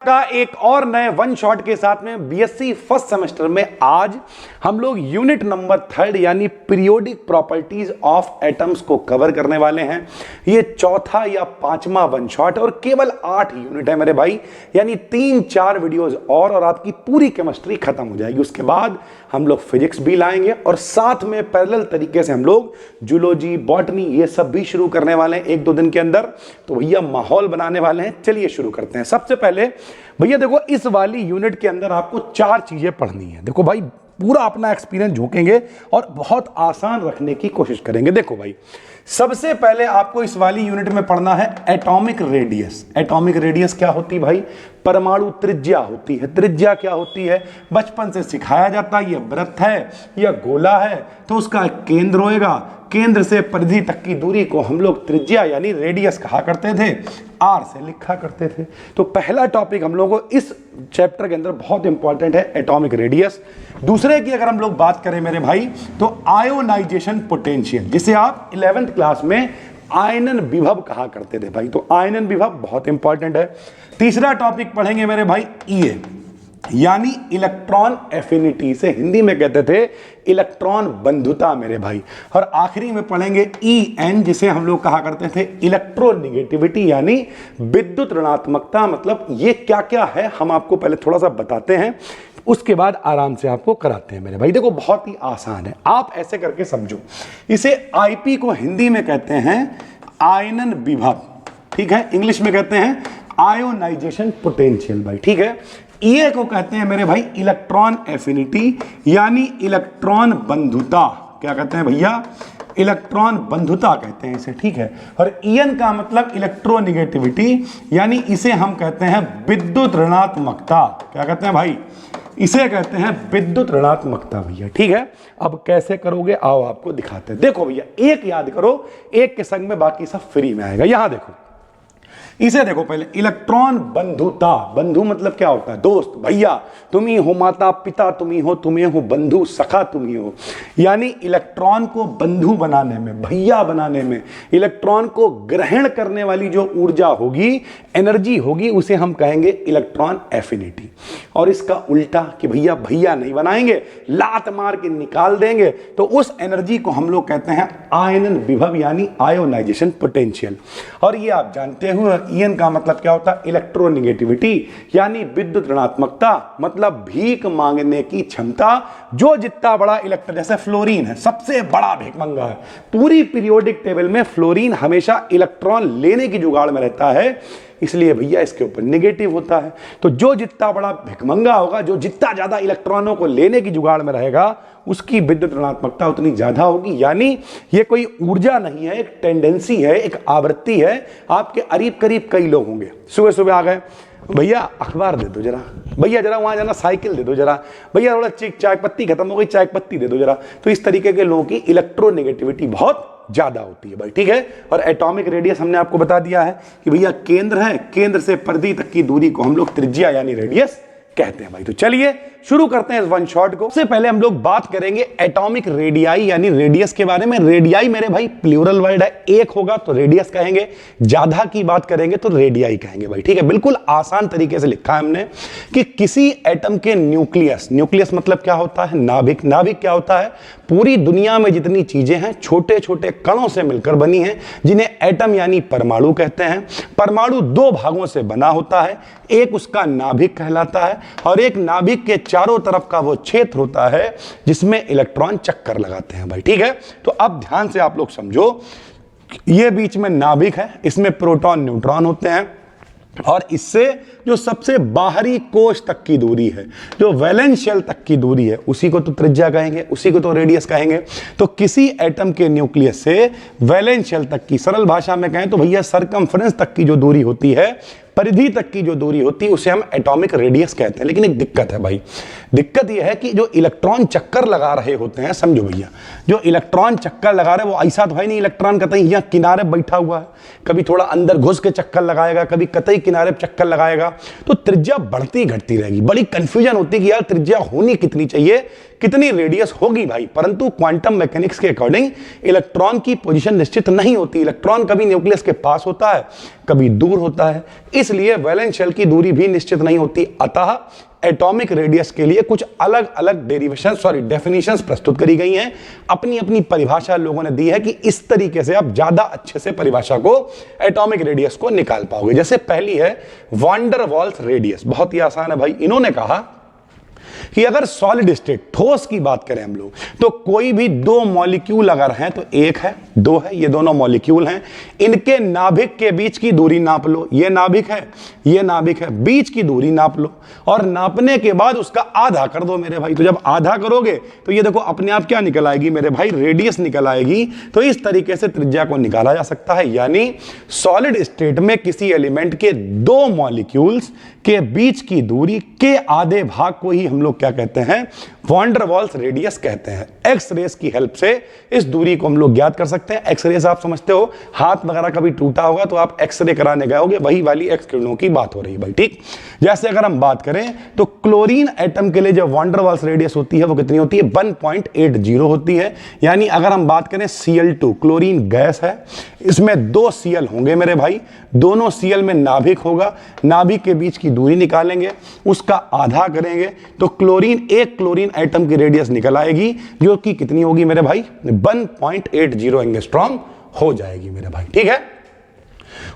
का एक और नए वन शॉट के साथ में बीएससी फर्स्ट सेमेस्टर में आज हम लोग यूनिट नंबर 3 यानी पीरियोडिक प्रॉपर्टीज ऑफ एटम्स को कवर करने वाले हैं। ये चौथा या पांचवा वन शॉट और केवल 8 यूनिट है मेरे भाई, यानी 3-4 वीडियोस और आपकी पूरी केमिस्ट्री खत्म हो जाएगी। उसके बाद हम लोग फिजिक्स भी लाएंगे और साथ में पैरेलल तरीके से हम लोग जूलॉजी, बॉटनी ये सब भी शुरू करने वाले हैं 1-2 दिन के अंदर। तो भैया माहौल बनाने वाले हैं, चलिए शुरू करते हैं। सबसे पहले भैया देखो, इस वाली यूनिट के अंदर आपको 4 चीजें पढ़नी है। देखो भाई, पूरा अपना एक्सपीरियंस झोंकेंगे और बहुत आसान रखने की कोशिश करेंगे। देखो भाई, सबसे पहले आपको इस वाली यूनिट में पढ़ना है एटॉमिक रेडियस। एटॉमिक रेडियस क्या होती है भाई? परमाणु त्रिज्या होती है। त्रिज्या क्या होती है? बचपन से सिखाया जाता है, ये वृत्त है या गोला है तो उसका केंद्र होएगा, केंद्र से परिधि तक की दूरी को हम लोग त्रिज्या यानी रेडियस कहा करते थे, आर से लिखा करते थे। तो पहला टॉपिक हम लोगों को इस चैप्टर के अंदर बहुत इंपॉर्टेंट है, एटॉमिक रेडियस। दूसरे की अगर हम लोग बात करें मेरे भाई तो आयोनाइजेशन पोटेंशियल, जिसे आप 11th क्लास में आयनन विभव कहा करते थे भाई। तो आयनन विभव बहुत इंपॉर्टेंट है। तीसरा टॉपिक पढ़ेंगे मेरे भाई ईए यानी इलेक्ट्रॉन एफिनिटी, से हिंदी में कहते थे इलेक्ट्रॉन बंधुता मेरे भाई। और आखिरी में पढ़ेंगे EN, जिसे हम लोग कहा करते थे इलेक्ट्रोनेगेटिविटी यानी विद्युत ऋणात्मकता। मतलब ये क्या क्या है हम आपको पहले थोड़ा सा बताते हैं, उसके बाद आराम से आपको कराते हैं मेरे भाई। देखो बहुत ही आसान है, आप ऐसे करके समझो। इसे IP को हिंदी में कहते हैं आयनन विभव, ठीक है, इंग्लिश में कहते हैं आयोनाइजेशन पोटेंशियल भाई, ठीक है। ये को कहते हैं मेरे भाई इलेक्ट्रॉन एफिनिटी यानी इलेक्ट्रॉन बंधुता। क्या कहते हैं भैया? इलेक्ट्रॉन बंधुता कहते हैं इसे, ठीक है। और EN का मतलब इलेक्ट्रोनेगेटिविटी यानी इसे हम कहते हैं विद्युत ऋणात्मकता। क्या कहते हैं भाई? इसे कहते हैं विद्युत ऋणात्मकता भैया, ठीक है। अब कैसे करोगे आओ आपको दिखाते हैं। देखो भैया, एक याद करो, एक के संग में बाकी सब फ्री में आएगा। यहां देखो, इसे देखो पहले, इलेक्ट्रॉन बंधुता। बंधु मतलब क्या होता है? दोस्त, भैया तुम ही हो, माता पिता तुम ही हो, तुम्हें हो बंधु, सखा तुम ही हो। यानी इलेक्ट्रॉन को बंधु बनाने में, भैया बनाने में, इलेक्ट्रॉन को ग्रहण करने वाली जो ऊर्जा होगी, एनर्जी होगी, उसे हम कहेंगे इलेक्ट्रॉन एफिनिटी। और इसका उल्टा कि भैया भैया नहीं बनाएंगे, लात मार के निकाल देंगे, तो उस एनर्जी को हम लोग कहते हैं आयनन विभव यानी आयोनाइजेशन पोटेंशियल। और ये आप जानते हो EN का मतलब क्या होता है? इलेक्ट्रोनेगेटिविटी यानी विद्युत ऋणात्मकता, मतलब भीख मांगने की क्षमता। जो जितना बड़ा इलेक्ट्रॉन, जैसे फ्लोरीन है सबसे बड़ा भिखमंगा है, पूरी पीरियोडिक टेबल में फ्लोरीन हमेशा इलेक्ट्रॉन लेने की जुगाड़ में रहता है, इसलिए भैया इसके ऊपर नेगेटिव होता है। तो जो जितना बड़ा भिखमंगा होगा, जो जितना ज्यादा इलेक्ट्रॉनों को लेने की जुगाड़ में रहेगा, उसकी विद्युत ऋणात्मकता उतनी ज्यादा होगी। यानी ये कोई ऊर्जा नहीं है, एक टेंडेंसी है, एक आवृत्ति है। आपके करीब करीब कई लोग होंगे, सुबह सुबह आ गए, भैया अखबार दे दो जरा, भैया जरा वहां जाना, साइकिल दे दो जरा, भैया थोड़ा चाय पत्ती खत्म हो गई, चाय पत्ती दे दो जरा। तो इस तरीके के लोगों की इलेक्ट्रोनेगेटिविटी बहुत ज्यादा होती है भाई, ठीक है। और एटॉमिक रेडियस हमने आपको बता दिया है कि भैया केंद्र है, केंद्र से परिधि तक की दूरी को हम लोग त्रिज्या यानी रेडियस कहते हैं भाई। तो चलिए शुरू करते हैं इस वन शॉट को। सबसे पहले हम लोग बात करेंगे एटॉमिक रेडियाई यानी रेडियस के बारे में। रेडियाई मेरे भाई प्लूरल वर्ड है, एक होगा तो रेडियस कहेंगे, ज्यादा की बात करेंगे तो रेडियाई कहेंगे भाई, ठीक है। बिल्कुल आसान तरीके से लिखा है हमने कि किसी एटम के न्यूक्लियस, न्यूक्लियस मतलब क्या होता है? नाभिक। नाभिक क्या होता है? पूरी दुनिया में जितनी चीजें हैं छोटे छोटे कणों से मिलकर बनी हैं, जिन्हें एटम यानी परमाणु कहते हैं। परमाणु 2 भागों से बना होता है, एक उसका नाभिक कहलाता है और एक नाभिक के चारों तरफ का वो क्षेत्र होता है जिसमें इलेक्ट्रॉन चक्कर लगाते हैं भाई, ठीक है। तो अब ध्यान से आप लोग समझो, ये बीच में नाभिक है, इसमें प्रोटॉन न्यूट्रॉन होते हैं और इससे जो सबसे बाहरी कोश तक की दूरी है, जो वैलेंस शेल तक की दूरी है, उसी को तो त्रिज्या कहेंगे, उसी को तो रेडियस कहेंगे। तो किसी एटम के न्यूक्लियस से वैलेंस शेल तक की, सरल भाषा में कहें तो भैया सरकमफ्रेंस तक की जो दूरी होती है, परिधि तक की जो दूरी होती है, उसे हम एटॉमिक रेडियस कहते हैं। लेकिन एक दिक्कत है भाई, दिक्कत यह है कि जो इलेक्ट्रॉन चक्कर लगा रहे होते हैं, समझो भैया, जो इलेक्ट्रॉन चक्कर लगा रहे, वो ऐसा तो है नहीं इलेक्ट्रॉन कतई यहाँ किनारे बैठा हुआ है, कभी थोड़ा अंदर घुस के चक्कर लगाएगा, कभी कतई किनारे चक्कर लगाएगा, तो त्रिज्या बढ़ती घटती रहेगी। बड़ी कंफ्यूजन होती है कि यार त्रिज्या होनी कितनी चाहिए, कितनी रेडियस होगी भाई। परंतु क्वांटम मैकेनिक्स के अकॉर्डिंग इलेक्ट्रॉन की पोजीशन निश्चित नहीं होती। इलेक्ट्रॉन कभी न्यूक्लियस के पास होता है, कभी दूर होता है, इसलिए वैलेंस शेल की दूरी भी निश्चित नहीं होती। अतः एटॉमिक रेडियस के लिए कुछ अलग अलग डेफिनेशंस प्रस्तुत करी गई हैं। अपनी अपनी परिभाषा लोगों ने दी है कि इस तरीके से आप ज्यादा अच्छे से परिभाषा को, एटॉमिक रेडियस को निकाल पाओगे। जैसे पहली है वान डेर वाल्स रेडियस, बहुत ही आसान है भाई। इन्होंने कहा कि अगर सॉलिड स्टेट, ठोस की बात करें हम लोग, तो कोई भी दो मॉलिक्यूल अगर हैं तो एक है, दो है, ये दोनों मॉलिक्यूल हैं, इनके नाभिक के बीच की दूरी नाप लो। ये नाभिक है, ये नाभिक है, बीच की दूरी नाप लो और नापने के बाद उसका आधा कर दो मेरे भाई। तो जब आधा करोगे तो ये देखो अपने आप क्या निकल आएगी मेरे भाई, रेडियस निकल आएगी। तो इस तरीके से त्रिज्या को निकाला जा सकता है। यानी सॉलिड स्टेट में किसी एलिमेंट के दो मॉलिक्यूल्स के बीच की दूरी के आधे भाग को ही हम लोग क्या कहते हैं, वान डेर वाल्स रेडियस कहते हैं। एक्स रेस की हेल्प से इस दूरी को हम लोग ज्ञात कर सकते हैं। एक्स रेस आप समझते हो, हाथ वगैरह कभी टूटा होगा तो आप एक्सरे कराने गए होगे, वही वाली एक्स किरणों की बात हो रही है भाई, ठीक। जैसे अगर हम बात करें तो क्लोरीन एटम के लिए जो वान डेर वाल्स रेडियस होती है वो कितनी होती है, 1.80 होती है। यानी अगर हम बात करें Cl2, क्लोरीन गैस है, इसमें दो Cl होंगे मेरे भाई, दोनों Cl में नाभिक होगा, नाभिक के बीच की दूरी निकालेंगे, उसका आधा करेंगे तो क्लोरीन, एक क्लोरीन एटम की रेडियस निकल आएगी जो कि कितनी होगी मेरे भाई, 1.80 एंगस्ट्रॉम हो जाएगी मेरे भाई, ठीक है।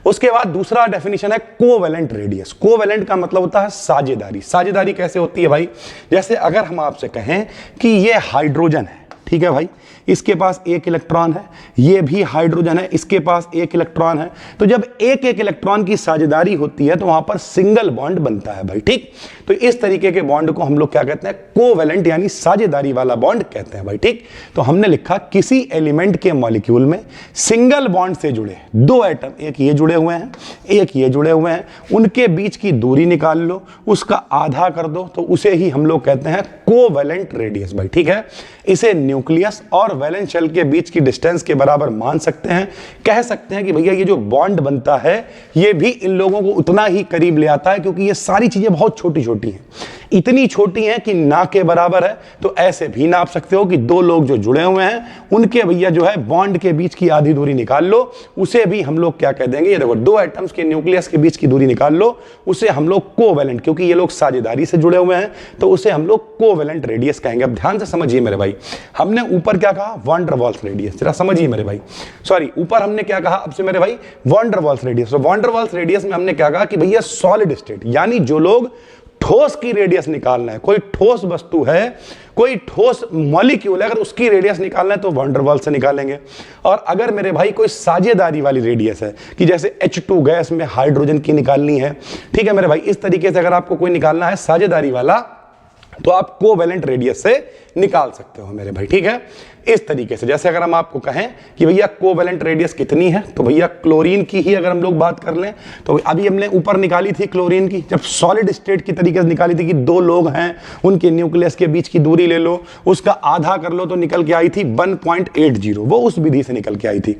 उसके बाद दूसरा डेफिनेशन है कोवेलेंट रेडियस। कोवेलेंट का मतलब होता है साझेदारी। साझेदारी कैसे होती है भाई, जैसे अगर हम आपसे कहें कि ये हाइड्रोजन है, ठीक है भाई, इसके पास एक इलेक्ट्रॉन है, ये भी हाइड्रोजन है, इसके पास एक इलेक्ट्रॉन है, तो जब एक एक इलेक्ट्रॉन की साझेदारी होती है तो वहां पर सिंगल बॉन्ड बनता है भाई, ठीक। तो इस तरीके के बॉन्ड को हम लोग क्या कहते हैं, कोवेलेंट यानी साझेदारी वाला बॉन्ड कहते हैं भाई, ठीक। तो हमने लिखा किसी एलिमेंट के मॉलिक्यूल में सिंगल बॉन्ड से जुड़े दो एटम, एक ये जुड़े हुए हैं, एक ये जुड़े हुए हैं, उनके बीच की दूरी निकाल लो, उसका आधा कर दो, तो उसे ही हम लोग कहते हैं कोवेलेंट रेडियस भाई, ठीक है। इसे न्यूक्लियस और वैलेंस शेल के बीच की डिस्टेंस के बराबर मान सकते हैं। कह सकते हैं कि भैया ये जो बॉन्ड बनता है ये भी इन लोगों को उतना ही करीब ले आता है, क्योंकि ये सारी चीजें बहुत छोटी छोटी हैं, इतनी छोटी हैं कि ना के बराबर है। तो ऐसे भी नाप सकते हो कि दो लोग जो जुड़े हुए हैं उनके भैया जो है बॉन्ड के बीच की आधी दूरी निकाल लो, उसे भी हम लोग क्या कह देंगे, ये देखो दो एटम्स के न्यूक्लियस के बीच की दूरी निकाल लो, उसे हम लोग कोवेलेंट, क्योंकि ये लोग साझेदारी से जुड़े हुए हैं तो उसे हम लोग कोवेलेंट रेडियस कहेंगे। अब ध्यान से समझिए मेरे भाई, हमने ऊपर क्या कहा, वान डेर वाल्स रेडियस, जरा समझिए मेरे भाई, सॉरी ऊपर हमने क्या कहा अब से मेरे भाई, वान डेर वाल्स रेडियस। तो वान डेर वाल्स रेडियस में हमने क्या कहा कि भैया सॉलिड स्टेट, यानी जो लोग ठोस की रेडियस निकालना है, कोई ठोस वस्तु है, कोई ठोस मॉलिक्यूल है, अगर उसकी रेडियस निकालना है तो वान डेर वाल्स से निकालेंगे। और अगर मेरे भाई कोई साझेदारी वाली रेडियस है कि जैसे H2 गैस में हाइड्रोजन की निकालनी है, ठीक है मेरे भाई, इस तरीके से अगर आपको कोई निकालना है साझेदारी वाला तो आप कोवेलेंट रेडियस से निकाल सकते हो मेरे भाई, ठीक है। इस तरीके से जैसे अगर हम आपको कहें कि भैया कोवेलेंट रेडियस कितनी है, तो भैया क्लोरीन की ही अगर हम लोग बात कर लें तो अभी हमने ऊपर निकाली थी क्लोरीन की, जब सॉलिड स्टेट की तरीके से निकाली थी कि दो लोग हैं उनके न्यूक्लियस के बीच की दूरी ले लो, उसका आधा कर लो, तो निकल के आई थी 1.80, वो उस विधि से निकल के आई थी।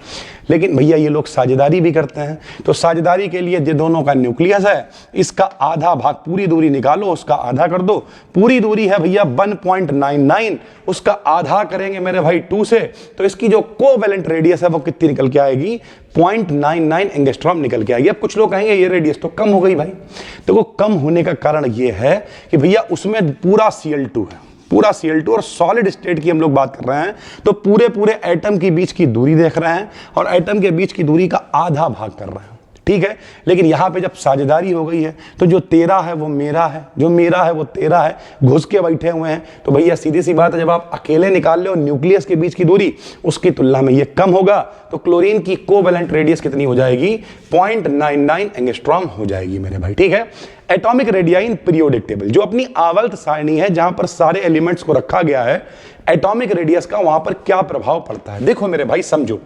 लेकिन भैया ये लोग साझेदारी भी करते हैं, तो साझेदारी के लिए जो दोनों का न्यूक्लियस है इसका आधा भाग, पूरी दूरी निकालो, उसका आधा कर दो, पूरी दूरी है भैया 1.99, उसका आधा करेंगे मेरे भाई 2 से, तो इसकी जो कोवेलेंट रेडियस है वो कितनी निकल के आएगी, 0.99 एंगस्ट्रॉम निकल के आएगी। अब कुछ लोग कहेंगे ये रेडियस तो कम हो गई भाई, तो वो कम होने का कारण ये है कि भैया उसमें पूरा Cl2 है, पूरा Cl2, और सॉलिड स्टेट की हम लोग बात कर रहे हैं तो पूरे पूरे एटम के बीच की दूरी देख रहे हैं और एटम के बीच की दूरी का आधा भाग कर रहे हैं, ठीक है। लेकिन यहां पे जब साझेदारी हो गई है तो जो तेरा है वो मेरा है, जो मेरा है वो तेरा है, घुस के बैठे हुए हैं, तो भैया सीधी सी बात है, जब आप अकेले निकाल ले और न्यूक्लियस के बीच की दूरी उसकी तुलना में ये कम होगा, तो क्लोरीन की कोवेलेंट रेडियस कितनी हो जाएगी, 0.99 एंगस्ट्रॉम हो जाएगी मेरे भाई, ठीक है। Atomic radii in periodic table, जो अपनी आवर्त सारणी है जहां पर सारे एलिमेंट्स को रखा गया है, एटॉमिक रेडियस का वहां पर क्या प्रभाव पड़ता है। देखो मेरे भाई समझो,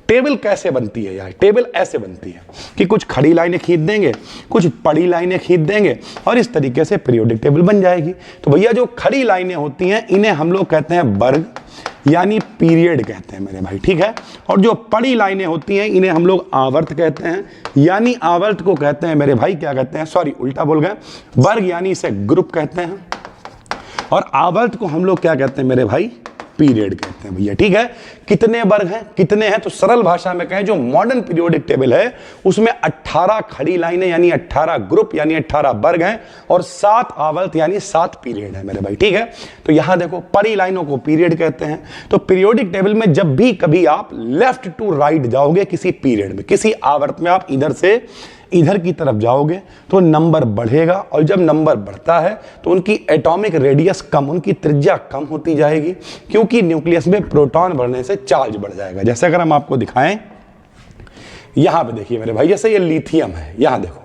टेबल कैसे बनती है यार, टेबल ऐसे बनती है कि कुछ खड़ी लाइनें खींच देंगे, कुछ पड़ी लाइनें खींच देंगे और इस तरीके से पीरियोडिक टेबल बन जाएगी। तो भैया जो खड़ी लाइनें होती हैं इन्हें हम लोग कहते हैं वर्ग, यानी पीरियड कहते हैं मेरे भाई, ठीक है। और जो पड़ी लाइनें होती हैं इन्हें हम लोग आवर्त कहते हैं, यानी आवर्त को कहते हैं मेरे भाई क्या कहते हैं, सॉरी उल्टा बोल गए, वर्ग यानी इसे ग्रुप कहते हैं, और आवर्त को हम लोग क्या कहते हैं मेरे भाई, पीरियड कहते हैं भैया, ठीक है। कितने वर्ग हैं, कितने हैं, तो सरल भाषा में कहें जो मॉडर्न पीरियोडिक टेबल है उसमें 18 खड़ी लाइनें यानी 18 ग्रुप यानी 18 वर्ग हैं और 7 आवर्त यानी 7 पीरियड है मेरे भाई, ठीक है। तो यहां देखो परी लाइनों को पीरियड कहते हैं। तो पीरियोडिक टेबल में जब भी कभी आप लेफ्ट टू राइट जाओगे किसी पीरियड में, किसी आवर्त में आप इधर से इधर की तरफ जाओगे तो नंबर बढ़ेगा और जब नंबर बढ़ता है तो उनकी एटॉमिक रेडियस कम, उनकी त्रिज्या कम होती जाएगी क्योंकि न्यूक्लियस में प्रोटॉन बढ़ने से चार्ज बढ़ जाएगा। जैसे अगर हम आपको दिखाएं, यहां पे देखिए मेरे भाई, जैसे ये लिथियम है, यहां देखो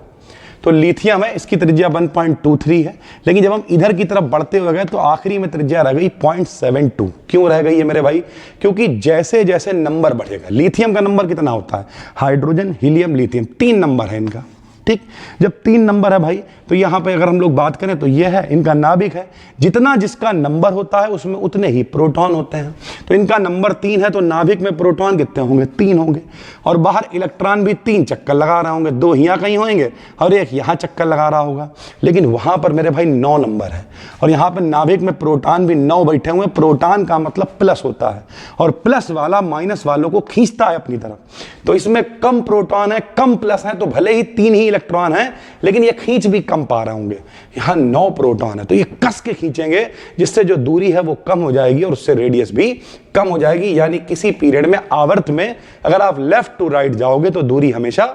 तो लिथियम है, इसकी त्रिज्या 1.23 है, लेकिन जब हम इधर की तरफ बढ़ते हुए गए तो आखिरी में त्रिज्या रह गई 0.72। क्यों रह गई है मेरे भाई? क्योंकि जैसे जैसे नंबर बढ़ेगा, लिथियम का नंबर कितना होता है, हाइड्रोजन हीलियम लिथियम 3 नंबर है इनका, ठीक। जब 3 नंबर है भाई तो यहां पे अगर हम लोग बात करें तो यह है इनका नाभिक है, जितना जिसका नंबर होता है उसमें उतने ही प्रोटॉन होते हैं। तो इनका नंबर 3 है तो नाभिक में प्रोटॉन कितने होंगे, 3 होंगे और बाहर इलेक्ट्रॉन भी 3 चक्कर लगा रहे होंगे, 2 यहाँ कहीं होंगे और 1 यहाँ चक्कर लगा रहा होगा। लेकिन वहां पर मेरे भाई 9 नंबर है और यहाँ पर नाभिक में प्रोटॉन भी 9 बैठे हुए। प्रोटॉन का मतलब प्लस होता है और प्लस वाला माइनस वालों को खींचता है अपनी तरफ। तो इसमें कम प्रोटॉन है, कम प्लस है, तो भले ही 3 ही इलेक्ट्रॉन है लेकिन ये खींच भी कम पा रहे होंगे। यहां 9 प्रोटॉन है तो ये कस के खींचेंगे जिससे जो दूरी है वो कम हो जाएगी और उससे रेडियस भी कम हो जाएगी। यानी किसी पीरियड में आवर्त में अगर आप लेफ्ट टू राइट जाओगे तो दूरी हमेशा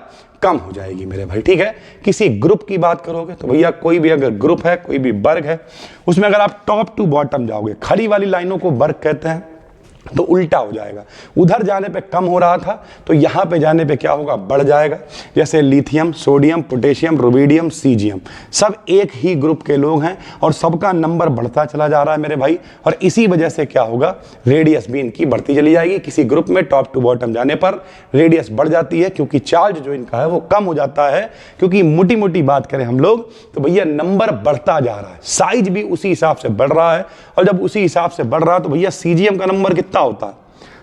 कम हो जाएगी मेरे भाई, ठीक है। किसी ग्रुप की बात करोगे तो भैया कोई भी अगर ग्रुप है, कोई भी वर्ग है, उसमें अगर आप टॉप टू बॉटम जाओगे, खड़ी वाली लाइनों को वर्ग कहते हैं, तो उल्टा हो जाएगा। उधर जाने पे कम हो रहा था तो यहां पे जाने पे क्या होगा, बढ़ जाएगा। जैसे lithium, sodium, potassium, rubidium, caesium, सब एक ही ग्रुप के लोग हैं और सबका नंबर बढ़ता चला जा रहा है मेरे भाई। और इसी वजह से क्या होगा, रेडियस भी इनकी बढ़ती चली जाएगी। किसी ग्रुप में टॉप टू बॉटम जाने पर रेडियस बढ़ जाती है क्योंकि चार्ज जो इनका है वो कम हो जाता है। क्योंकि मोटी मोटी बात करें हम लोग तो भैया नंबर बढ़ता जा रहा है, साइज भी उसी हिसाब से बढ़ रहा है और जब उसी हिसाब से बढ़ रहा है तो भैया सीजियम का नंबर कितना होता है,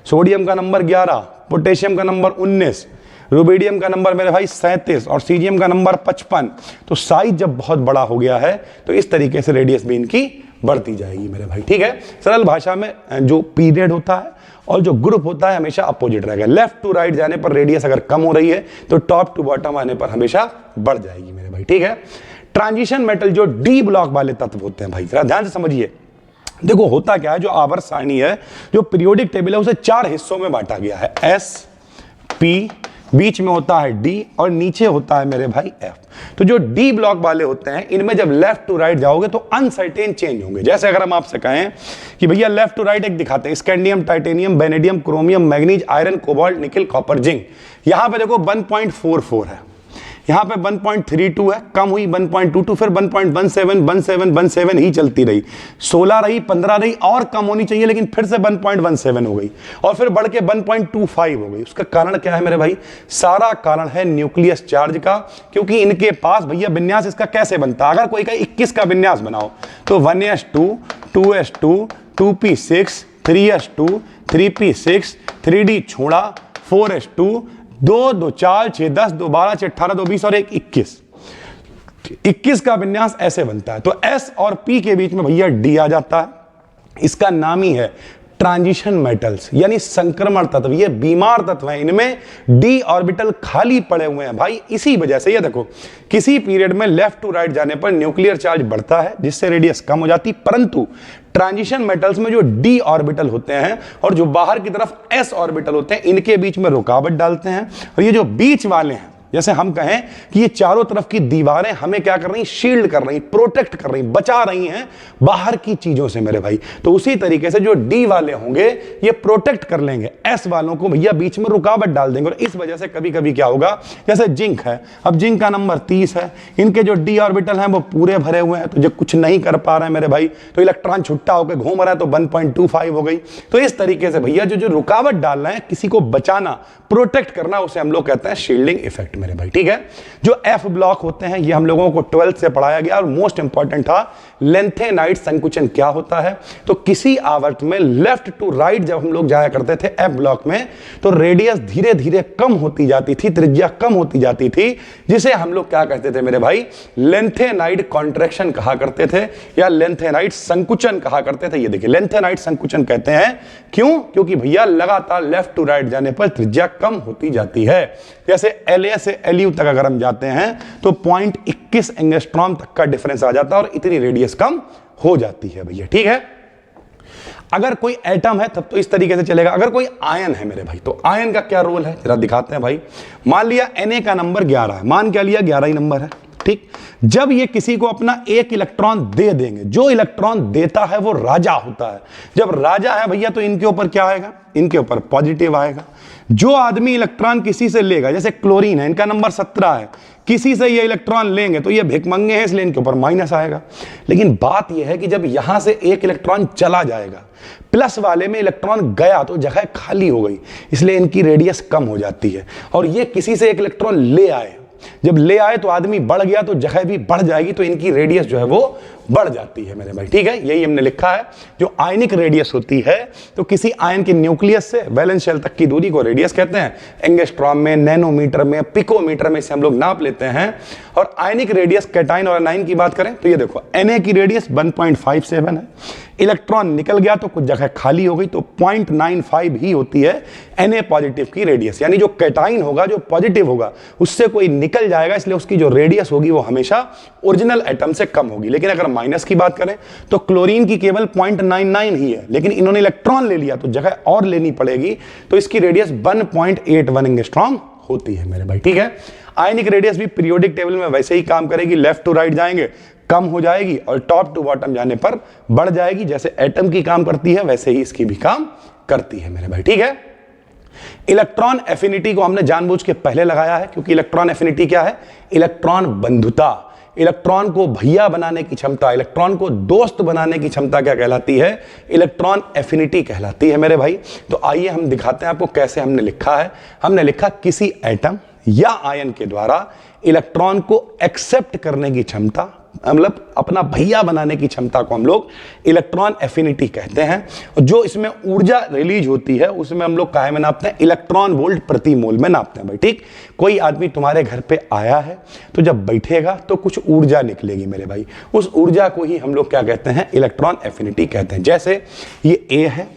सोडियम का नंबर 11, पोटेशियम का नंबर 19, रुबिडियम का नंबर मेरे भाई 37 और सीजियम का नंबर 55। तो साइज जब बहुत बड़ा हो गया है तो इस तरीके से रेडियस भी इनकी बढ़ती जाएगी मेरे भाई, ठीक है। सरल भाषा में जो पीरियड होता है और जो ग्रुप होता है हमेशा अपोजिट रहेगा। लेफ्ट टू राइट जाने पर रेडियस अगर कम हो रही है तो टॉप टू बॉटम आने पर हमेशा बढ़ जाएगी मेरे भाई, ठीक है। ट्रांजिशन मेटल जो डी ब्लॉक वाले तत्व होते हैं भाई, जरा ध्यान से समझिए। देखो होता क्या है, जो आवर्त सारणी है, जो पीरियोडिक टेबल है, उसे 4 हिस्सों में बांटा गया है, एस, पी, बीच में होता है डी और नीचे होता है मेरे भाई एफ। तो जो डी ब्लॉक वाले होते हैं इनमें जब लेफ्ट टू राइट जाओगे तो अनसर्टेन चेंज होंगे। जैसे अगर हम आपसे कहें कि भैया लेफ्ट टू राइट एक दिखाते हैं, scandium, titanium, vanadium, chromium, manganese, iron, cobalt, निकल, कॉपर, जिंक। यहां पे देखो 1.44 है, यहां पे 1.32 है, कम हुई 1.22, फिर 1.17 ही चलती रही, 16 रही, 15 रही और कम होनी चाहिए लेकिन फिर से 1.17 हो गई और फिर बढ़ के 1.25 हो गई। उसका कारण क्या है मेरे भाई? सारा कारण है न्यूक्लियस चार्ज का, क्योंकि इनके पास भैया विन्यास इसका कैसे बनता है, अगर कोई का 21 का विन्यास बनाओ तो 1s2, 2s2, 2p6, 3s2, 3p6, 3d छोड़ा, 4s2, 2, 2, 4, 6, 10, 2, 12, 6, 18, 2, 20 और 1, 21 का विन्यास ऐसे बनता है। तो S और P के बीच में भैया D आ जाता है। इसका नाम ही है ट्रांजिशन मेटल्स यानी संक्रमण तत्व। ये बीमार तत्व हैं, इनमें डी ऑर्बिटल खाली पड़े हुए हैं भाई। इसी वजह से ये देखो किसी पीरियड में लेफ्ट टू राइट जाने पर न्यूक्लियर चार्ज बढ़ता है जिससे रेडियस कम हो जाती, परंतु ट्रांजिशन मेटल्स में जो डी ऑर्बिटल होते हैं और जो बाहर की तरफ एस ऑर्बिटल होते हैं, इनके बीच में रुकावट डालते हैं। और ये जो बीच वाले हैं, जैसे हम कहें कि ये चारों तरफ की दीवारें हमें क्या कर रही, शील्ड कर रही, प्रोटेक्ट कर रही, बचा रही हैं बाहर की चीजों से मेरे भाई। तो उसी तरीके से जो डी वाले होंगे ये प्रोटेक्ट कर लेंगे, एस वालों को भैया बीच में रुकावट डाल देंगे। और इस वजह से कभी कभी क्या होगा, जैसे जिंक है, अब जिंक का नंबर 30 है, इनके जो डी ऑर्बिटल हैं वो पूरे भरे हुए हैं, तो जो कुछ नहीं कर पा रहे हैं मेरे भाई, तो इलेक्ट्रॉन छुट्टा होकर घूम रहा है तो 1.25 हो गई। तो इस तरीके से भैया जो रुकावट डाल रहे हैं, किसी को बचाना, प्रोटेक्ट करना, उसे हम लोग कहते हैं शील्डिंग इफेक्ट में। मेरे भाई, ठीक है। जो एफ ब्लॉक होते हैं ये हम लोगों को 12th से पढ़ाया गया और मोस्ट इंपॉर्टेंट था लेंथेनाइड संकुचन क्या होता है। तो किसी आवर्त में लेफ्ट टू राइट जब हम लोग जाया करते थे एफ ब्लॉक में, तो रेडियस धीरे धीरे कम होती जाती थी, त्रिज्या कम होती जाती थी, जिसे हम लोग क्या कहते थे मेरे भाई, लेंथेनाइड कॉन्ट्रैक्शन कहा करते थे या लेंथेनाइड संकुचन कहा करते थे। ये देखिए लेंथेनाइड संकुचन कहते हैं, क्यों? क्योंकि भैया लगातार लेफ्ट टू राइट जाने पर त्रिज्या कम होती जाती है। जैसे LA से LU तक अगर हम जाते हैं तो 0.21 एंगस्ट्रॉम तक का डिफरेंस आ जाता है और इतनी रेडियस कम हो जाती है भैया, ठीक है। अगर कोई एटम है तब तो इस तरीके से चलेगा। अगर कोई आयन है मेरे भाई, तो आयन का क्या रोल है जरा दिखाते हैं भाई। मान लिया Na का नंबर 11 है, मान क्या लिया 11 ही नंबर है, ठीक। जब ये किसी को अपना एक इलेक्ट्रॉन दे देंगे, जो इलेक्ट्रॉन देता है वो राजा होता है। जब राजा है भैया तो इनके ऊपर क्या आएगा, इनके ऊपर पॉजिटिव आएगा। जो आदमी इलेक्ट्रॉन किसी से लेगा, जैसे क्लोरीन है, इनका नंबर 17 है, किसी से ये इलेक्ट्रॉन लेंगे तो ये भिखमंगे हैं इसलिए इनके ऊपर माइनस आएगा। लेकिन बात यह है कि जब यहां से एक इलेक्ट्रॉन चला जाएगा, प्लस वाले में इलेक्ट्रॉन गया तो जगह खाली हो गई, इसलिए इनकी रेडियस कम हो जाती है। और ये किसी से एक इलेक्ट्रॉन ले आए, जब ले आए तो आदमी बढ़ गया तो जगह भी बढ़ जाएगी, तो इनकी रेडियस जो है वो बढ़ जाती है मेरे भाई, ठीक है। यही हमने लिखा है। जो आयनिक रेडियस होती है, तो किसी आयन के न्यूक्लियस से वैलेंस शेल तक की दूरी को रेडियस कहते हैं। एंगस्ट्रॉम में, नैनोमीटर में, पिकोमीटर में से हम लोग नाप लेते हैं। और आयनिक रेडियस कैटाइन और एनाइन की बात करें तो ये देखो Na की रेडियस 1.57 है, इलेक्ट्रॉन निकल गया तो कुछ जगह खाली हो गई, तो 0.95 ही होती है Na पॉजिटिव की रेडियस। यानी जो कैटाइन होगा, जो पॉजिटिव होगा, उससे कोई निकल जाएगा, इसलिए उसकी जो रेडियस होगी वो हमेशा ओरिजिनल एटम से कम होगी। लेकिन अगर माइनस की बात करें तो क्लोरीन की केवल 0.99 ही है, लेकिन इन्होंने इलेक्ट्रॉन ले लिया तो जगह और लेनी पड़ेगी, तो इसकी रेडियस 1.81 एंगस्ट्रॉम होती है मेरे भाई, ठीक है। आयनिक रेडियस भी पीरियोडिक टेबल में वैसे ही काम करेगी, लेफ्ट टू राइट जाएंगे कम हो जाएगी और टॉप टू बॉटम जाने पर बढ़ जाएगी। जैसे एटम की काम करती है वैसे ही इसकी भी काम करती है मेरे भाई, ठीक है। इलेक्ट्रॉन एफिनिटी को हमने जानबूझ के पहले लगाया है, क्योंकि इलेक्ट्रॉन एफिनिटी क्या है, इलेक्ट्रॉन बंधुता, इलेक्ट्रॉन को भैया बनाने की क्षमता, इलेक्ट्रॉन को दोस्त बनाने की क्षमता क्या कहलाती है, इलेक्ट्रॉन एफिनिटी कहलाती है मेरे भाई। तो आइए हम दिखाते हैं आपको कैसे हमने लिखा है। हमने लिखा किसी एटम या आयन के द्वारा इलेक्ट्रॉन को एक्सेप्ट करने की क्षमता, मतलब अपना भैया बनाने की क्षमता को हम लोग इलेक्ट्रॉन एफिनिटी कहते हैं। और जो इसमें ऊर्जा रिलीज होती है उसमें हम लोग काहे में नापते हैं, इलेक्ट्रॉन वोल्ट प्रति मोल में नापते हैं भाई, ठीक। कोई आदमी तुम्हारे घर पे आया है तो जब बैठेगा तो कुछ ऊर्जा निकलेगी मेरे भाई, उस ऊर्जा को ही हम लोग क्या कहते हैं, इलेक्ट्रॉन एफिनिटी कहते हैं। जैसे ये ए है,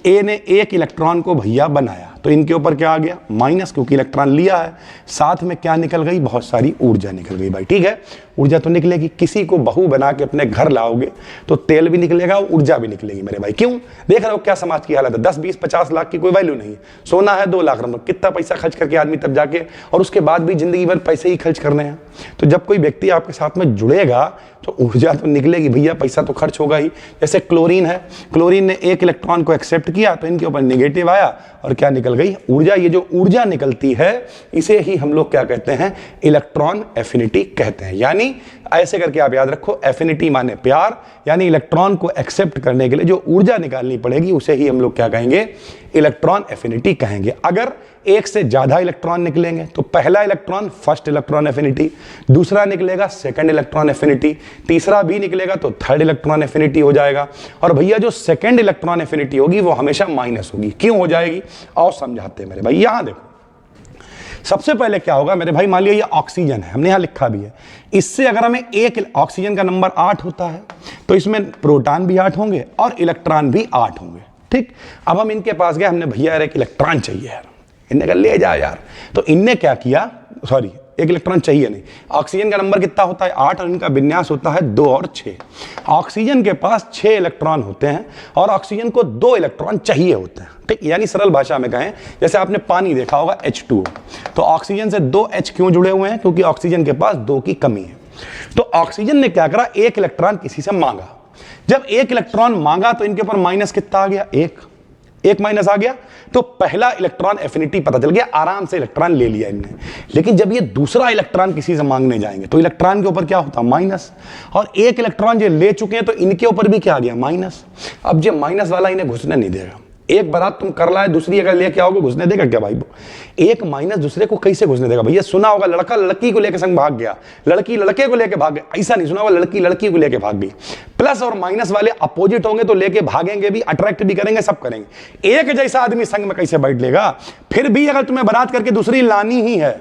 ए ने एक इलेक्ट्रॉन को भैया बनाया तो इनके ऊपर क्या आ गया, माइनस, क्योंकि इलेक्ट्रॉन लिया है। साथ में क्या निकल गई, बहुत सारी ऊर्जा निकल गई भाई, ठीक है। ऊर्जा तो निकलेगी, किसी को बहू बना के अपने घर लाओगे तो तेल भी निकलेगा और ऊर्जा भी निकलेगी मेरे भाई। क्यों, देख रहे हो क्या समाज की हालत है, 10 20 50 लाख की कोई वैल्यू नहीं है, सोना है 2 लाख रुपए, कितना पैसा खर्च करके आदमी तब जाके, और उसके बाद भी जिंदगी भर पैसे ही खर्च करने हैं। तो जब कोई व्यक्ति आपके साथ में जुड़ेगा तो ऊर्जा तो निकलेगी भैया, पैसा तो खर्च होगा ही। जैसे क्लोरीन है, क्लोरीन ने एक इलेक्ट्रॉन को एक्सेप्ट किया तो इनके ऊपर नेगेटिव आया और क्या निकल गई, ऊर्जा। ये जो ऊर्जा निकलती है इसे ही हम लोग क्या कहते हैं, इलेक्ट्रॉन एफिनिटी कहते हैं। यानी ऐसे करके आप याद रखो, एफिनिटी माने प्यार, यानी इलेक्ट्रॉन को एक्सेप्ट करने के लिए जो ऊर्जा निकालनी पड़ेगी उसे ही हम लोग क्या कहेंगे, इलेक्ट्रॉन एफिनिटी कहेंगे। अगर एक से ज्यादा इलेक्ट्रॉन निकलेंगे तो पहला इलेक्ट्रॉन फर्स्ट इलेक्ट्रॉन एफिनिटी, दूसरा निकलेगा सेकंड इलेक्ट्रॉन एफिनिटी, तीसरा भी निकलेगा तो थर्ड इलेक्ट्रॉन एफिनिटी हो जाएगा। और भैया जो सेकंड इलेक्ट्रॉन एफिनिटी होगी वो हमेशा माइनस होगी। क्यों हो जाएगी, और समझाते हैं मेरे भाई। यहां देखो सबसे पहले क्या होगा मेरे भाई, मान लिया ये ऑक्सीजन है, हमने यहां लिखा भी है, इससे अगर हमें एक ऑक्सीजन का नंबर 8 होता है तो इसमें प्रोटॉन भी 8 होंगे और इलेक्ट्रॉन भी 8 होंगे, ठीक। अब हम इनके पास गए, हमने भैया यार एक इलेक्ट्रॉन चाहिए यार, इनने कहा ले जा यार, तो इनने क्या किया, सॉरी एक इलेक्ट्रॉन चाहिए नहीं, ऑक्सीजन का नंबर कितना होता है 8 और इनका विन्यास होता है 2 और 6। ऑक्सीजन के पास 6 इलेक्ट्रॉन होते हैं और ऑक्सीजन को 2 इलेक्ट्रॉन चाहिए होते हैं, ठीक। यानी सरल भाषा में कहें, जैसे आपने पानी देखा होगा H2O, तो ऑक्सीजन से 2 H क्यों जुड़े हुए हैं, क्योंकि ऑक्सीजन के पास 2 की कमी है। तो ऑक्सीजन ने क्या करा, एक इलेक्ट्रॉन किसी से मांगा। जब एक इलेक्ट्रॉन मांगा तो इनके ऊपर माइनस कितना आ गया, एक माइनस आ गया, तो पहला इलेक्ट्रॉन एफिनिटी पता चल गया, आराम से इलेक्ट्रॉन ले लिया इनने। लेकिन जब ये दूसरा इलेक्ट्रॉन किसी से मांगने जाएंगे तो इलेक्ट्रॉन के ऊपर क्या होता, माइनस, और एक इलेक्ट्रॉन जो ले चुके हैं तो इनके ऊपर भी क्या आ गया, माइनस। अब जो माइनस वाला इन्हें घुसने नहीं देगा, एक बारात तुम कर लाए, दूसरी अगर लेके आओगे घुसने देगा क्या भाई? एक माइनस दूसरे को कैसे घुसने देगा भैया? सुना होगा लड़का लड़की को लेकर संग भाग गया, लड़की लड़के को लेकर भाग गया, ऐसा नहीं सुना होगा लड़की लड़की को लेकर भाग गई। प्लस और माइनस वाले अपोजिट होंगे तो लेके भागेंगे भी, अट्रैक्ट भी करेंगे, सब करेंगे। एक जैसा आदमी संग में कैसे बैठ लेगा? फिर भी अगर तुम्हें बारात करके दूसरी लानी ही है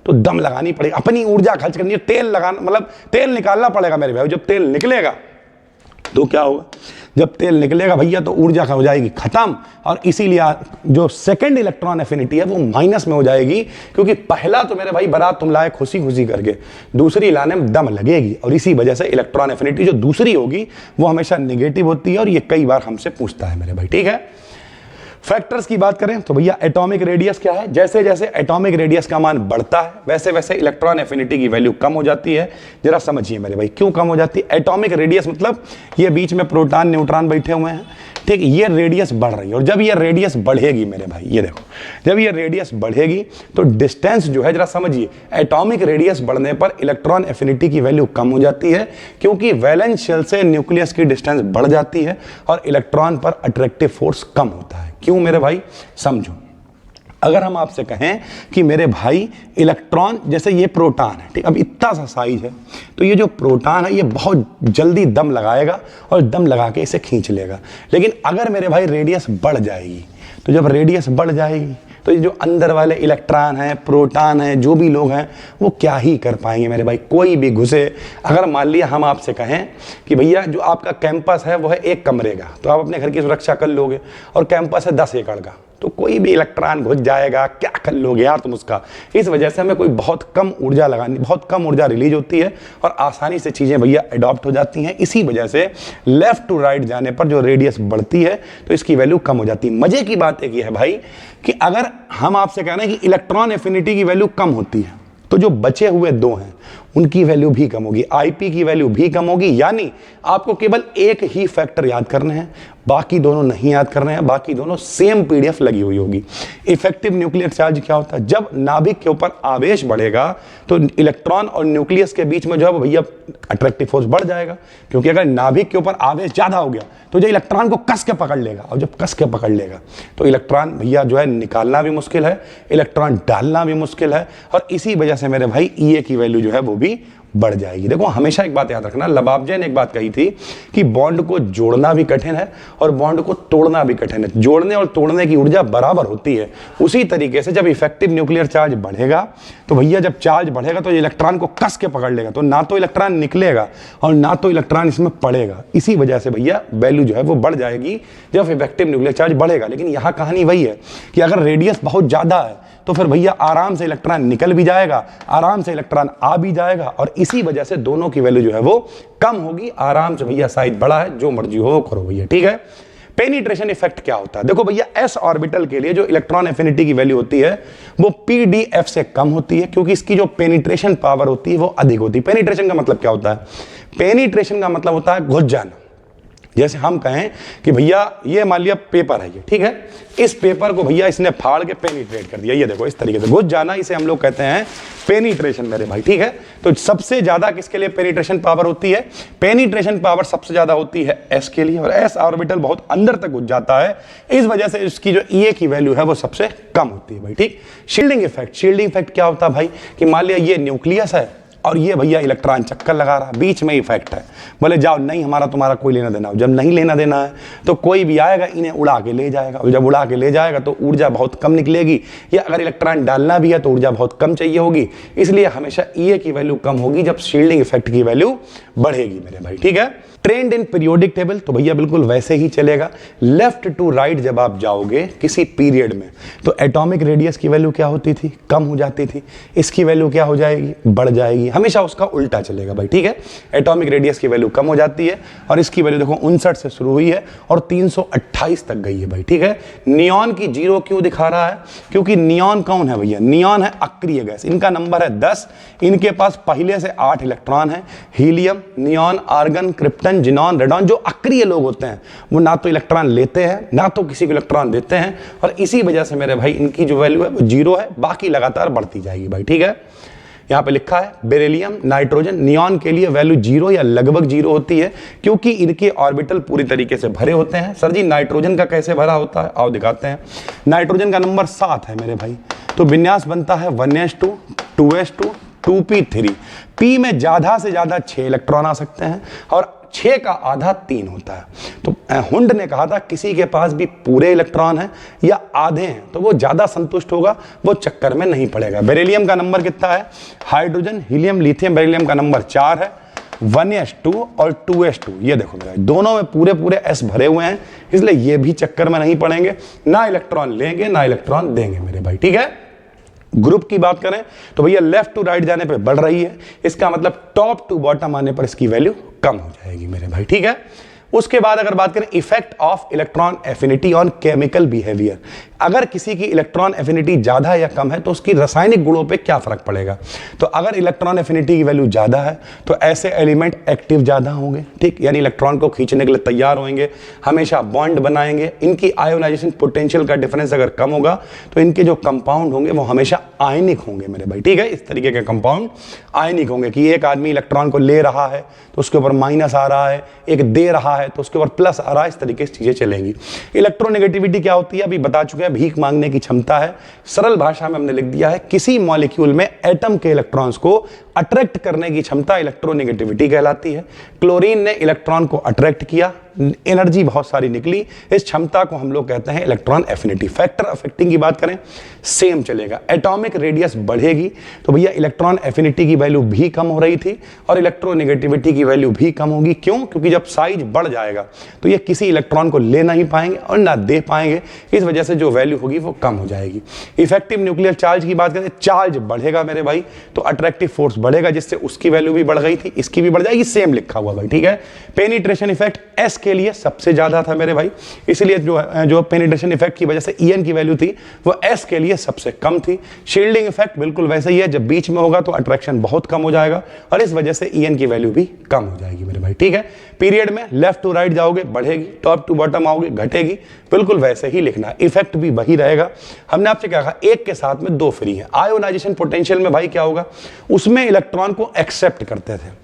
तो दम लगानी पड़ेगी, अपनी ऊर्जा खर्च करनी है, तेल लगाना, मतलब तेल निकालना पड़ेगा मेरे भाई। जब तेल निकलेगा तो क्या होगा? जब तेल निकलेगा भैया तो ऊर्जा हो जाएगी खत्म, और इसीलिए जो सेकंड इलेक्ट्रॉन एफिनिटी है वो माइनस में हो जाएगी, क्योंकि पहला तो मेरे भाई बारात तुम लाए खुशी खुशी करके, दूसरी लाने में दम लगेगी, और इसी वजह से इलेक्ट्रॉन एफिनिटी जो दूसरी होगी वो हमेशा नेगेटिव होती है, और ये कई बार हमसे पूछता है मेरे भाई। ठीक है, फैक्टर्स की बात करें तो भैया एटॉमिक रेडियस क्या है? जैसे जैसे एटॉमिक रेडियस का मान बढ़ता है वैसे वैसे इलेक्ट्रॉन एफिनिटी की वैल्यू कम हो जाती है। जरा समझिए मेरे भाई क्यों कम हो जाती है। एटॉमिक रेडियस मतलब ये बीच में प्रोटॉन न्यूट्रॉन बैठे हुए हैं, ठीक, ये रेडियस बढ़ रही है, और जब ये रेडियस बढ़ेगी मेरे भाई, ये देखो, जब ये रेडियस बढ़ेगी तो डिस्टेंस जो है, जरा समझिए, एटॉमिक रेडियस बढ़ने पर इलेक्ट्रॉन एफिनिटी की वैल्यू कम हो जाती है, क्योंकि वैलेंस शेल से न्यूक्लियस की डिस्टेंस बढ़ जाती है और इलेक्ट्रॉन पर अट्रैक्टिव फोर्स कम होता है। क्यों मेरे भाई? समझो, अगर हम आपसे कहें कि मेरे भाई इलेक्ट्रॉन, जैसे ये प्रोटॉन है, ठीक, अब इतना सा साइज है, तो ये जो प्रोटॉन है ये बहुत जल्दी दम लगाएगा और दम लगा के इसे खींच लेगा। लेकिन अगर मेरे भाई रेडियस बढ़ जाएगी, तो जब रेडियस बढ़ जाएगी तो ये जो अंदर वाले इलेक्ट्रॉन हैं, प्रोटॉन हैं, जो भी लोग हैं, वो क्या ही कर पाएंगे मेरे भाई? कोई भी घुसे, अगर मान लिया हम आपसे कहें कि भैया जो आपका कैंपस है वो है 1 कमरे का, तो आप अपने घर की सुरक्षा कर लोगे, और कैंपस है 10 एकड़ का, तो कोई भी इलेक्ट्रॉन घुस जाएगा, क्या कर लोगे यार तुम उसका? इस वजह से हमें कोई बहुत कम ऊर्जा लगानी, बहुत कम ऊर्जा रिलीज होती है और आसानी से चीज़ें भैया अडॉप्ट हो जाती हैं। इसी वजह से लेफ्ट टू राइट जाने पर जो रेडियस बढ़ती है तो इसकी वैल्यू कम हो जाती है। मजे की बात एक ये है भाई कि अगर हम आपसे कह रहे हैं कि इलेक्ट्रॉन एफिनिटी की वैल्यू कम होती है, तो जो बचे हुए 2 हैं उनकी वैल्यू भी कम होगी, आईपी की वैल्यू भी कम होगी। यानी आपको केवल एक ही फैक्टर याद करने हैं, बाकी दोनों नहीं याद करने हैं, बाकी दोनों सेम पीडीएफ लगी हुई होगी। इफेक्टिव न्यूक्लियर चार्ज क्या होता है? जब नाभिक के ऊपर आवेश बढ़ेगा तो इलेक्ट्रॉन और न्यूक्लियस के बीच में जो है भैया अट्रैक्टिव फोर्स बढ़ जाएगा, क्योंकि अगर नाभिक के ऊपर आवेश ज्यादा हो गया तो जो इलेक्ट्रॉन को कस के पकड़ लेगा, और जब कस के पकड़ लेगा तो इलेक्ट्रॉन भैया जो है निकालना भी मुश्किल है, इलेक्ट्रॉन डालना भी मुश्किल है, और इसी वजह से मेरे भाई ईए की वैल्यू जो है वो भी बढ़ जाएगी। देखो हमेशा एक बात याद रखना, लबाबजे ने एक बात कही थी कि बॉन्ड को जोड़ना भी कठिन है और बॉन्ड को तोड़ना भी कठिन है। जोड़ने और तोड़ने की ऊर्जा बराबर होती है। उसी तरीके से जब इफेक्टिव न्यूक्लियर चार्ज बढ़ेगा तो भैया जब चार्ज बढ़ेगा तो इलेक्ट्रॉन को कस के पकड़ लेगा, तो ना तो इलेक्ट्रॉन निकलेगा और ना तो इलेक्ट्रॉन इसमें पड़ेगा। इसी वजह से भैया वैल्यू जो है वो बढ़ जाएगी जब इफेक्टिव न्यूक्लियर चार्ज बढ़ेगा। लेकिन यहाँ कहानी वही है कि अगर रेडियस बहुत ज्यादा है तो फिर भैया आराम से इलेक्ट्रॉन निकल भी जाएगा, आराम से इलेक्ट्रॉन आ भी जाएगा, और इसी वजह से दोनों की वैल्यू जो है वो कम होगी। आराम से भैया साइज बड़ा है, जो मर्जी हो करो भैया, ठीक है। पेनिट्रेशन इफेक्ट क्या होता है? देखो भैया एस ऑर्बिटल के लिए जो इलेक्ट्रॉन एफिनिटी की वैल्यू होती है वो पीडीएफ से कम होती है, क्योंकि इसकी जो पेनिट्रेशन पावर होती है वो अधिक होती है। पेनिट्रेशन का मतलब क्या होता है? पेनिट्रेशन का मतलब होता है घुस जाना। जैसे हम कहें कि भैया ये मान लिया पेपर है ये, ठीक है, इस पेपर को भैया इसने फाड़ के पेनिट्रेट कर दिया, ये देखो इस तरीके से घुस जाना, इसे हम लोग कहते हैं पेनिट्रेशन मेरे भाई, ठीक है। तो सबसे ज्यादा किसके लिए पेनिट्रेशन पावर होती है? पेनिट्रेशन पावर सबसे ज्यादा होती है एस के लिए, और एस ऑर्बिटल बहुत अंदर तक घुस जाता है, इस वजह से इसकी जो ईए की वैल्यू है वो सबसे कम होती है भाई, ठीक। शील्डिंग इफेक्ट, शील्डिंग इफेक्ट क्या होता है भाई कि मान लिया ये न्यूक्लियस है और ये भैया इलेक्ट्रॉन चक्कर लगा रहा, बीच में इफेक्ट है, बोले जाओ नहीं हमारा तुम्हारा कोई लेना देना हो। जब नहीं लेना देना है तो कोई भी आएगा इन्हें उड़ा के ले जाएगा, और जब उड़ा के ले जाएगा तो ऊर्जा बहुत कम निकलेगी, या अगर इलेक्ट्रॉन डालना भी है तो ऊर्जा बहुत कम चाहिए होगी। इसलिए हमेशा ईए की वैल्यू कम होगी जब शील्डिंग इफेक्ट की वैल्यू बढ़ेगी मेरे भाई, ठीक है। ट्रेंड इन पीरियोडिक टेबल तो भैया बिल्कुल वैसे ही चलेगा। लेफ्ट टू राइट जब आप जाओगे किसी पीरियड में तो एटॉमिक रेडियस की वैल्यू क्या होती थी? कम हो जाती थी। इसकी वैल्यू क्या हो जाएगी? बढ़ जाएगी। हमेशा उसका उल्टा चलेगा भाई, ठीक है। एटॉमिक रेडियस की वैल्यू कम हो जाती है और इसकी वैल्यू देखो 59 से शुरू हुई है और 328 तक गई है भाई, ठीक है। नियॉन की 0 क्यों दिखा रहा है? क्योंकि नियॉन कौन है भैया? नियॉन है अक्रिय गैस, इनका नंबर है 10, इनके पास पहले से 8 इलेक्ट्रॉन है। Helium, neon, argon, krypton, xenon, radon जो अक्रिय लोग होते हैं वो ना तो इलेक्ट्रॉन लेते हैं ना तो किसी को इलेक्ट्रॉन देते हैं, और इसी वजह से मेरे भाई इनकी जो वैल्यू है वो 0 है, बाकी लगातार बढ़ती जाएगी भाई, ठीक है। यहाँ पे लिखा है बेरिलियम, नाइट्रोजन, नियॉन के लिए वैल्यू 0 या लगभग 0 होती है क्योंकि इनके ऑर्बिटल पूरी तरीके से भरे होते हैं। सर जी नाइट्रोजन का कैसे भरा होता है, आओ दिखाते हैं। नाइट्रोजन का नंबर 7 है मेरे भाई, तो विन्यास बनता है 1s2 2s2 2p3। p में ज्यादा से ज्यादा 6 इलेक्ट्रॉन आ सकते हैं और 6 का आधा 3 होता है। तो हुंड ने कहा था किसी के पास भी पूरे इलेक्ट्रॉन है या आधे हैं तो वो ज्यादा संतुष्ट होगा, वो चक्कर में नहीं पड़ेगा। बेरिलियम का नंबर कितना है, हाइड्रोजन, हीलियम, लिथियम, बेरिलियम का नंबर 4 है, 1s2 और 2s2। ये देखो मेरा दोनों में पूरे पूरे s भरे हुए हैं, इसलिए ये भी चक्कर में नहीं पड़ेंगे, ना इलेक्ट्रॉन लेंगे ना इलेक्ट्रॉन देंगे मेरे भाई, ठीक है। ग्रुप की बात करें तो भैया लेफ्ट टू राइट जाने पे बढ़ रही है, इसका मतलब टॉप टू बॉटम आने पर इसकी वैल्यू कम हो जाएगी मेरे भाई, ठीक है। उसके बाद अगर बात करें effect of electron affinity on chemical behaviour, अगर किसी की इलेक्ट्रॉन एफिनिटी ज्यादा या कम है तो उसकी रासायनिक गुणों पे क्या फर्क पड़ेगा। तो अगर इलेक्ट्रॉन एफिनिटी की वैल्यू ज्यादा है तो ऐसे एलिमेंट एक्टिव ज्यादा होंगे, ठीक, यानी इलेक्ट्रॉन को खींचने के लिए तैयार होंगे, हमेशा बॉन्ड बनाएंगे। इनकी आयोनाइजेशन पोटेंशियल का डिफरेंस अगर कम होगा तो इनके जो कंपाउंड होंगे वो हमेशा आयनिक होंगे मेरे भाई, ठीक है। इस तरीके के कंपाउंड आयनिक होंगे कि एक आदमी इलेक्ट्रॉन को ले रहा है तो उसके ऊपर माइनस आ रहा है, एक दे रहा है तो उसके ऊपर प्लस आ रहा है, इस तरीके से चीजें चलेंगी। इलेक्ट्रोनेगेटिविटी क्या होती है अभी बता चुके हैं, भीख मांगने की क्षमता है। सरल भाषा में हमने लिख दिया है किसी मॉलिक्यूल में एटम के इलेक्ट्रॉन्स को अट्रैक्ट करने की क्षमता इलेक्ट्रोनेगेटिविटी कहलाती है। क्लोरीन ने इलेक्ट्रॉन को अट्रैक्ट किया, एनर्जी बहुत सारी निकली, इस क्षमता को हम लोग कहते हैं इलेक्ट्रॉन एफिनिटी। फैक्टर अफेक्टिंग की बात करें सेम चलेगा, एटॉमिक रेडियस बढ़ेगी तो भैया इलेक्ट्रॉन एफिनिटी की वैल्यू भी कम हो रही थी और इलेक्ट्रोनेगेटिविटी की वैल्यू भी कम होगी। क्यों? क्योंकि जब साइज बढ़ जाएगा तो ये किसी इलेक्ट्रॉन को ले नहीं पाएंगे और ना दे पाएंगे, इस वजह से जो वैल्यू होगी वो कम हो जाएगी। इफेक्टिव न्यूक्लियर चार्ज की बात करें, चार्ज बढ़ेगा मेरे भाई तो अट्रैक्टिव फोर्स बढ़ेगा, जिससे उसकी वैल्यू भी बढ़ गई थी, इसकी भी बढ़ जाएगी, सेम लिखा हुआ भाई, ठीक है। पेनिट्रेशन इफेक्ट एस के लिए सबसे ज्यादा था मेरे भाई, इसलिए जो पेनिट्रेशन इफेक्ट की वजह से ईएन की वैल्यू थी वो एस के लिए सबसे कम थी। शील्डिंग इफेक्ट बिल्कुल वैसे ही है, जब बीच में होगा तो अट्रैक्शन बहुत कम हो जाएगा और इस वजह से ईएन की वैल्यू भी कम हो जाएगी मेरे भाई, ठीक है। पीरियड में लेफ्ट टू राइट जाओगे बढ़ेगी, टॉप टू बॉटम आओगे घटेगी, बिल्कुल वैसे ही लिखना है। इफेक्ट भी वही रहेगा। हमने आपसे क्या कहा, एक के साथ में दो फ्री है। आयोनाइजेशन पोटेंशियल में भाई क्या होगा, उसमें इलेक्ट्रॉन को एक्सेप्ट करते थे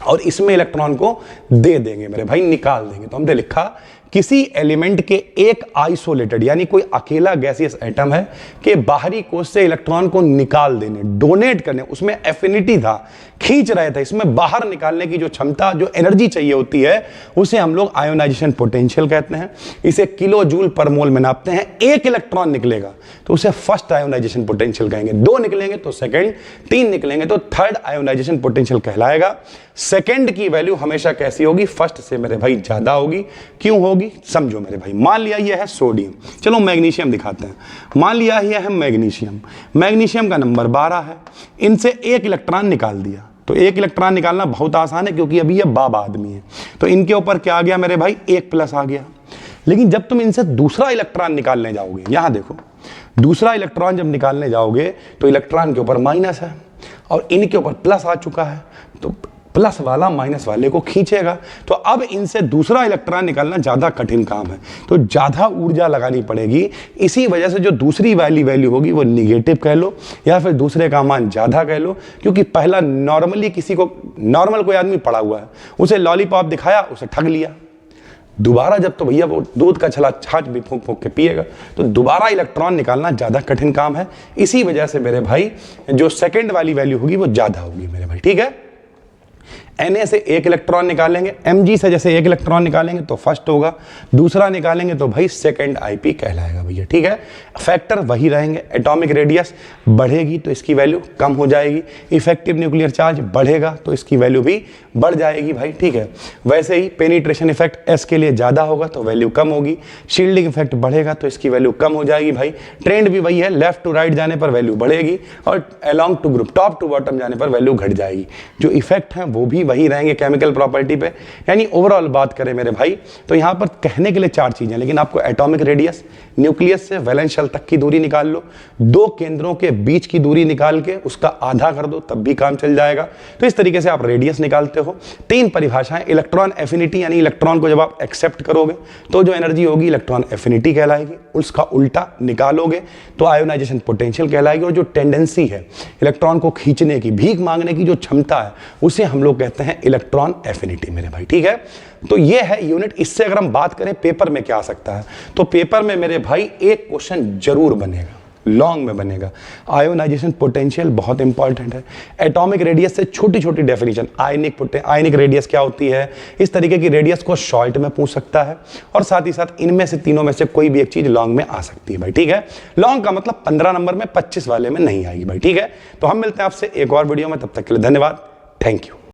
और इसमें इलेक्ट्रॉन को दे देंगे मेरे भाई, निकाल देंगे। तो हमने लिखा किसी एलिमेंट के एक आइसोलेटेड यानी कोई अकेला गैसियस एटम है कि बाहरी कोश से इलेक्ट्रॉन को निकाल देने, डोनेट करने, उसमें एफिनिटी था, खींच रहे थे, इसमें बाहर निकालने की जो क्षमता, जो एनर्जी चाहिए होती है उसे हम लोग आयोनाइजेशन पोटेंशियल कहते हैं। इसे किलो जूल पर मोल में नापते हैं। एक इलेक्ट्रॉन निकलेगा तो उसे फर्स्ट आयोनाइजेशन पोटेंशियल कहेंगे, दो निकलेंगे तो सेकंड, तीन निकलेंगे तो थर्ड आयोनाइजेशन पोटेंशियल कहलाएगा। सेकंड की वैल्यू हमेशा कैसी होगी, फर्स्ट से मेरे भाई ज्यादा होगी। क्यों होगी समझो मेरे भाई। मान लिया ये है सोडियम, चलो मैग्नीशियम दिखाते हैं। मान लिया ये है मैग्नीशियम, मैग्नीशियम का नंबर 12 है, इनसे एक इलेक्ट्रॉन निकाल दिया। तो एक इलेक्ट्रॉन निकालना बहुत आसान है क्योंकि अभी ये बाबा आदमी है, तो इनके ऊपर क्या आ गया मेरे भाई, एक प्लस आ गया। लेकिन जब तुम इनसे दूसरा इलेक्ट्रॉन निकालने जाओगे, यहां देखो दूसरा इलेक्ट्रॉन जब निकालने जाओगे तो इलेक्ट्रॉन के ऊपर माइनस है और इनके ऊपर प्लस आ चुका है, तो प्लस वाला माइनस वाले को खींचेगा। तो अब इनसे दूसरा इलेक्ट्रॉन निकालना ज्यादा कठिन काम है, तो ज्यादा ऊर्जा लगानी पड़ेगी। इसी वजह से जो दूसरी वाली वैल्यू होगी वो निगेटिव कह लो या फिर दूसरे का मान ज्यादा कह लो, क्योंकि पहला नॉर्मली किसी को, नॉर्मल कोई आदमी पड़ा हुआ है, उसे लॉलीपॉप दिखाया, उसे ठग लिया। दोबारा जब तो भैया वो दूध का छला छाछ भी फूंक फूंक के पिएगा, तो दोबारा इलेक्ट्रॉन निकालना ज्यादा कठिन काम है। इसी वजह से मेरे भाई जो सेकंड वाली वैल्यू होगी वो ज्यादा होगी मेरे भाई, ठीक है। Na से एक इलेक्ट्रॉन निकालेंगे, Mg से जैसे एक इलेक्ट्रॉन निकालेंगे तो फर्स्ट होगा, दूसरा निकालेंगे तो भाई सेकंड Ip कहलाएगा भैया, ठीक है। फैक्टर वही रहेंगे, एटॉमिक रेडियस बढ़ेगी तो इसकी वैल्यू कम हो जाएगी, इफेक्टिव न्यूक्लियर चार्ज बढ़ेगा तो इसकी वैल्यू भी बढ़ जाएगी भाई, ठीक है। वैसे ही पेनिट्रेशन इफेक्ट S के लिए ज्यादा होगा तो वैल्यू कम होगी, शील्डिंग इफेक्ट बढ़ेगा तो इसकी वैल्यू कम हो जाएगी भाई। ट्रेंड भी वही है, लेफ्ट टू राइट जाने पर वैल्यू बढ़ेगी और along to group, top to bottom जाने पर वैल्यू घट जाएगी। जो इफेक्ट है वो भी वही रहेंगे केमिकल प्रॉपर्टी पे। यानी ओवरऑल बात करें मेरे भाई तो यहाँ पर कहने के लिए 4 चीजें, लेकिन आपको एटॉमिक रेडियस, न्यूक्लियस से वैलेंस शेल तक की दूरी निकाल लो, 2 केंद्रों के बीच की दूरी निकाल के उसका आधा कर दो तब भी काम चल जाएगा। तो इस तरीके से आप रेडियस निकालते हो। 3 परिभाषाएं, इलेक्ट्रॉन एफिनिटी यानी इलेक्ट्रॉन को जब आप एक्सेप्ट करोगे तो जो एनर्जी होगी इलेक्ट्रॉन एफिनिटी कहलाएगी, उसका उल्टा निकालोगे तो आयोनाइजेशन पोटेंशियल कहलाएगी। और जो टेंडेंसी है इलेक्ट्रॉन को खींचने की, भीख मांगने की जो क्षमता है उसे हम लोग कहते हैं इलेक्ट्रॉन एफिनिटी मेरे भाई, ठीक है। तो ये है यूनिट। इससे अगर हम बात करें पेपर में क्या आ सकता है, तो पेपर में मेरे भाई एक क्वेश्चन जरूर बनेगा, लॉन्ग में बनेगा। आयोनाइजेशन पोटेंशियल बहुत इंपॉर्टेंट है। एटॉमिक रेडियस से छोटी छोटी डेफिनेशन, आयनिक रेडियस क्या होती है, इस तरीके की रेडियस को शॉर्ट में पूछ सकता है। और साथ ही साथ इनमें से तीनों में से कोई भी एक चीज लॉन्ग में आ सकती है भाई, ठीक है। लॉन्ग का मतलब 15 नंबर में, 25 वाले में नहीं आएगी भाई, ठीक है। तो हम मिलते हैं आपसे एक और वीडियो में, तब तक के लिए धन्यवाद, थैंक यू।